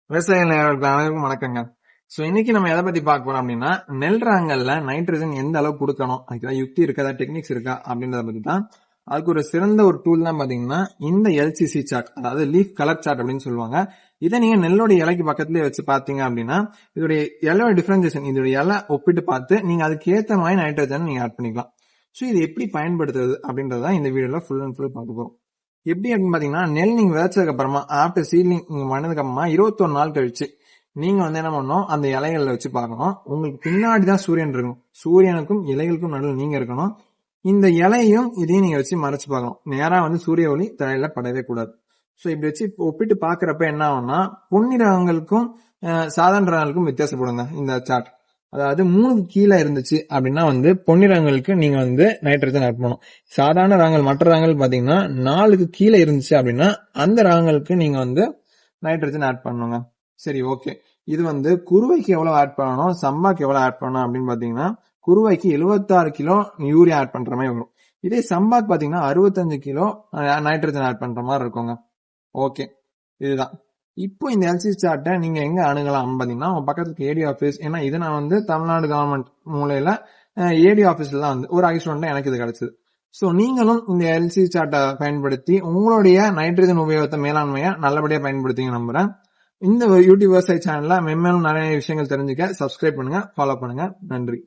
விவசாய நேயர்களுக்கு அனைவருக்கும் வணக்கங்க. இன்னைக்கு நம்ம எதை பத்தி பார்க்க போறோம் அப்படின்னா, நெல் ரகங்கள்ல நைட்ரஜன் எந்த அளவுக்கு கொடுக்கணும், அதுக்கு யுக்தி இருக்கா, டெக்னிக்ஸ் இருக்கா அப்படின்றத பத்தி தான். அதுக்கு ஒரு சிறந்த ஒரு டூல் தான் பாத்தீங்கன்னா இந்த எல்சிசி சார்ட், அதாவது லீஃப் கலர் சார்ட் அப்படின்னு சொல்லுவாங்க. இதை நீங்க நெல்லோட இலைக்கு பக்கத்துலயே வச்சு பாத்தீங்க அப்படின்னா, இதோடைய இலையோட டிஃபரன்சியேஷன், இதோட இலை ஒப்பிட்டு பார்த்து நீங்க அதுக்கு ஏத்த மாதிரி நைட்ரஜன் நீங்க ஆட் பண்ணிக்கலாம். இது எப்படி பயன்படுத்துறது அப்படின்றத இந்த வீடியோல ஃபுல் அண்ட் ஃபுல் பார்க்க போறோம். எப்படி அப்படின்னு பாத்தீங்கன்னா, நெல் நீங்க விதைச்சதுக்கு அப்புறமா ஆஃப்டர் சீட்லிங் நீங்க பண்ணதுக்கு அப்புறமா 21 நாள் கழிச்சு நீங்க என்ன பண்ணணும், அந்த இலைகள்ல வச்சு பார்க்கணும். உங்களுக்கு பின்னாடிதான் சூரியன் இருக்கணும். சூரியனுக்கும் இலைகளுக்கும் நடுவில் நீங்க இருக்கணும். இந்த இலையும் இதையும் நீங்க வச்சு மறைச்சு பார்க்கணும். நேரா சூரிய ஒளி தலையில படவே கூடாது. இப்படி வச்சு ஒப்பிட்டு பாக்குறப்ப என்ன ஆகும்னா, பொன்னி ரகங்களுக்கும் சாதாரண ரகங்களுக்கும் வித்தியாசப்படுங்க இந்த சார்ட். அதாவது 3க்கு கீழே இருந்துச்சு அப்படின்னா பொன்னி ரகங்களுக்கு நீங்க நைட்ரஜன் ஆட் பண்ணணும். சாதாரண ரகங்கள் மற்ற ரகங்கள் பாத்தீங்கன்னா 4க்கு கீழே இருந்துச்சு அப்படின்னா அந்த ரகங்களுக்கு நீங்க நைட்ரஜன் ஆட் பண்ணுங்க. சரி, ஓகே. இது குருவைக்கு எவ்வளவு ஆட் பண்ணணும், சம்பாக்கு எவ்வளவு ஆட் பண்ணணும் அப்படின்னு பாத்தீங்கன்னா, குருவைக்கு 76 கிலோ யூரியா ஆட் பண்ற மாதிரி வரும். இதே சம்பாக்கு பாத்தீங்கன்னா 65 கிலோ நைட்ரஜன் ஆட் பண்ற மாதிரி இருக்குங்க. ஓகே, இதுதான். இப்போ இந்த எல்சி சார்ட்டை நீங்க எங்க அணுகலாம் பாத்தீங்கன்னா, உங்க பக்கத்துக்கு ஏடி ஆபீஸ். ஏன்னா இது நான் தமிழ்நாடு கவர்மெண்ட் மூலையில ஏடி ஆபீஸ்ல தான் ஒரு ஐஸ்டூடெண்ட் எனக்கு இது கிடைச்சது. நீங்களும் இந்த எல்சி சார்ட்டை பயன்படுத்தி உங்களுடைய நைட்ரஜன் உபயோகத்தை மேலாண்மையை நல்லபடியா பயன்படுத்திங்க நம்புறேன். இந்த யூடியூப் விவசாய சேனல்ல மென்மேலும் நிறைய விஷயங்கள் தெரிஞ்சுக்க சப்ஸ்கிரைப் பண்ணுங்க, ஃபாலோ பண்ணுங்க. நன்றி.